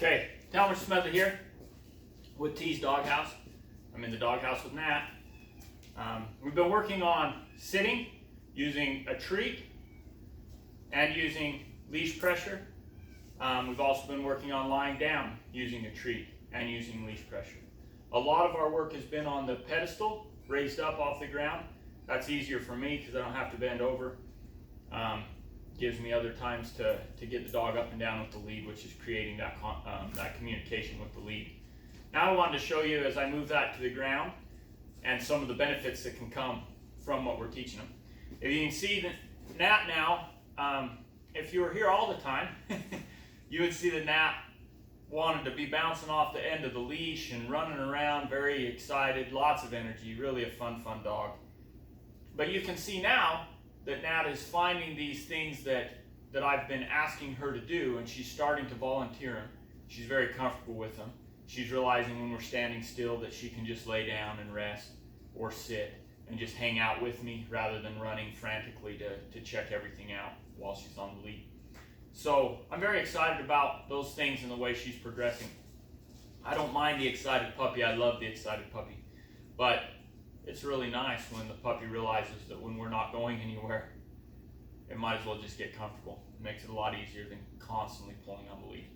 Okay, Talmer Smedley here with T's Doghouse. I'm in the doghouse with Nat. We've been working on sitting, using a treat, and using leash pressure. We've also been working on lying down, using a treat, and using leash pressure. A lot of our work has been on the pedestal, raised up off the ground. That's easier for me because I don't have to bend over. Gives me other times to get the dog up and down with the lead, which is creating that communication with the lead. Now I wanted to show you as I move that to the ground and some of the benefits that can come from what we're teaching them. If you can see that Nat now, if you were here all the time, you would see that Nat wanted to be bouncing off the end of the leash and running around, very excited, lots of energy, really a fun dog. But you can see now that Nat is finding these things that I've been asking her to do, and she's starting to volunteer them. She's very comfortable with them. She's realizing when we're standing still that she can just lay down and rest or sit and just hang out with me rather than running frantically to check everything out while she's on the lead. So I'm very excited about those things and the way she's progressing. I don't mind the excited puppy. I love the excited puppy. But it's really nice when the puppy realizes that when we're not going anywhere, it might as well just get comfortable. It makes it a lot easier than constantly pulling on the lead.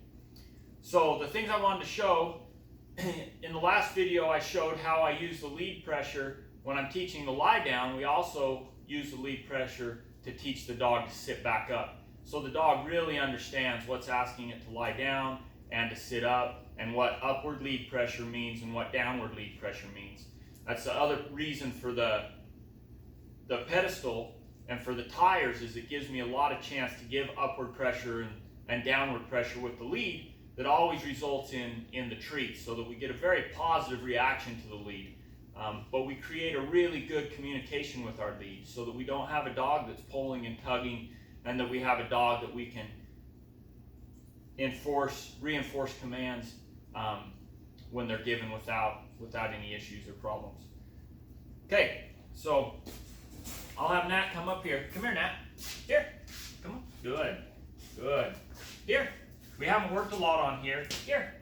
So the things I wanted to show, in the last video I showed how I use the lead pressure when I'm teaching the lie down. We also use the lead pressure to teach the dog to sit back up. So the dog really understands what's asking it to lie down and to sit up, and what upward lead pressure means and what downward lead pressure means. That's the other reason for the pedestal and for the tires, is it gives me a lot of chance to give upward pressure and downward pressure with the lead that always results in the treat, so that we get a very positive reaction to the lead. But we create a really good communication with our lead so that we don't have a dog that's pulling and tugging, and that we have a dog that we can reinforce commands when they're given without any issues or problems. Okay, so I'll have Nat come up here. Come here, Nat. Here. Come on. Good. Good. Here. We haven't worked a lot on here. Here.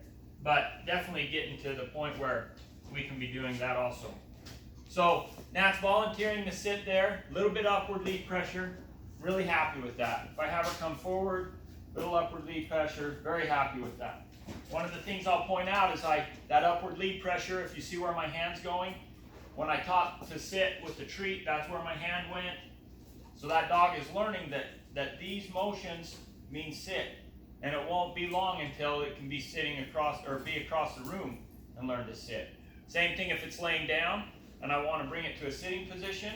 But definitely getting to the point where we can be doing that also. So Nat's volunteering to sit there. A little bit upward lead pressure. Really happy with that. If I have her come forward, little upward lead pressure. Very happy with that. One of the things I'll point out is that upward lead pressure, if you see where my hand's going, when I taught to sit with the treat, that's where my hand went. So that dog is learning that these motions mean sit, and it won't be long until it can be sitting across, or be across the room and learn to sit. Same thing if it's laying down and I want to bring it to a sitting position.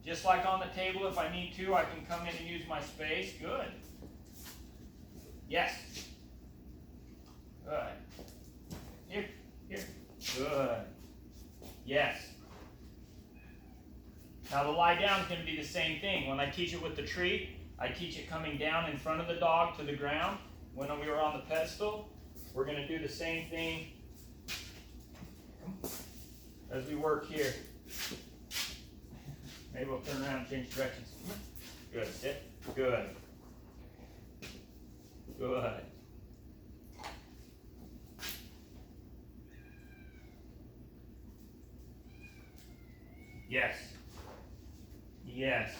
Just like on the table, if I need to, I can come in and use my space. Good. Yes. Good. Here. Here. Good. Yes. Now the lie down is going to be the same thing. When I teach it with the treat, I teach it coming down in front of the dog to the ground. When we were on the pedestal, we're going to do the same thing as we work here. Maybe we'll turn around and change directions. Good. Sit. Good. Good. Yes. Yes.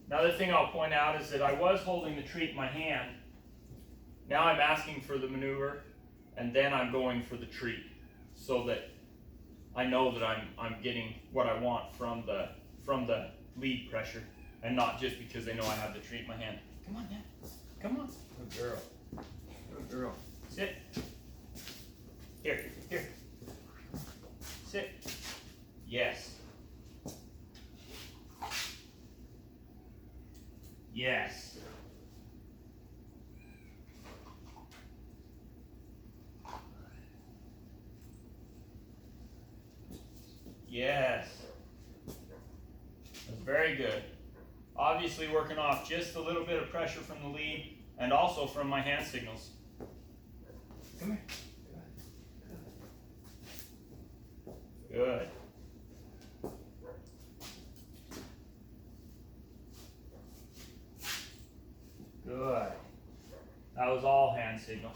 Another thing I'll point out is that I was holding the treat in my hand. Now I'm asking for the maneuver, and then I'm going for the treat, so that I know that I'm getting what I want from the lead pressure, and not just because they know I have the treat in my hand. Come on, Nat. Come on. Good girl. Good girl. Sit. Here. Here. Sit. Yes. Yes. Yes. That's very good. Obviously working off just a little bit of pressure from the lead and also from my hand signals. Come here. Good. Good. That was all hand signal.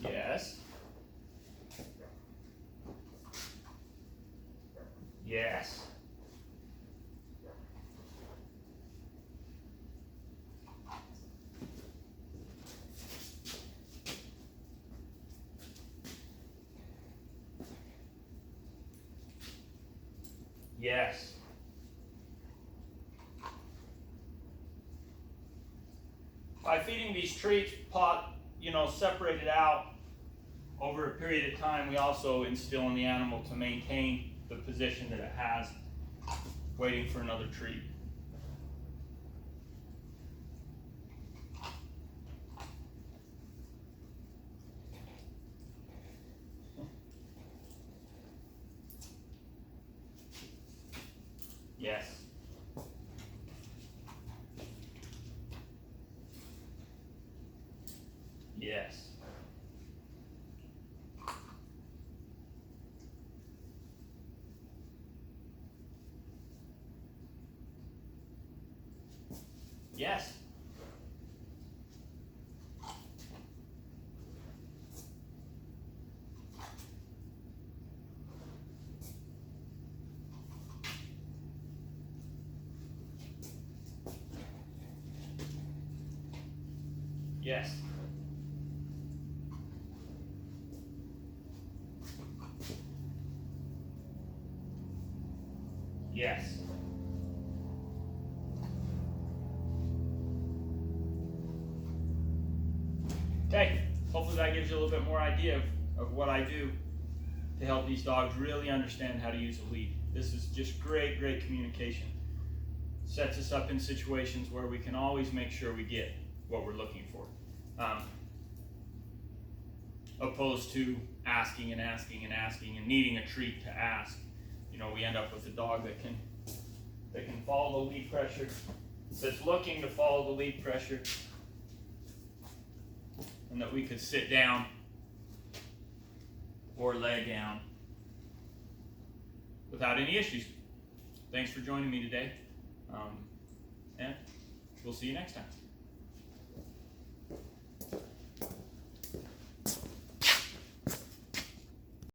Yes. Yes. Yes. By feeding these treats, separated out over a period of time, we also instill in the animal to maintain the position that it has, waiting for another treat. Yes. Yes. Yes. Yes. Yes. Okay, hopefully that gives you a little bit more idea of what I do to help these dogs really understand how to use a lead. This is just great, great communication. Sets us up in situations where we can always make sure we get what we're looking for. Opposed to asking and asking and asking and needing a treat to ask. We end up with a dog that can follow the lead pressure, that's looking to follow the lead pressure, and that we could sit down or lay down without any issues. Thanks for joining me today, and we'll see you next time.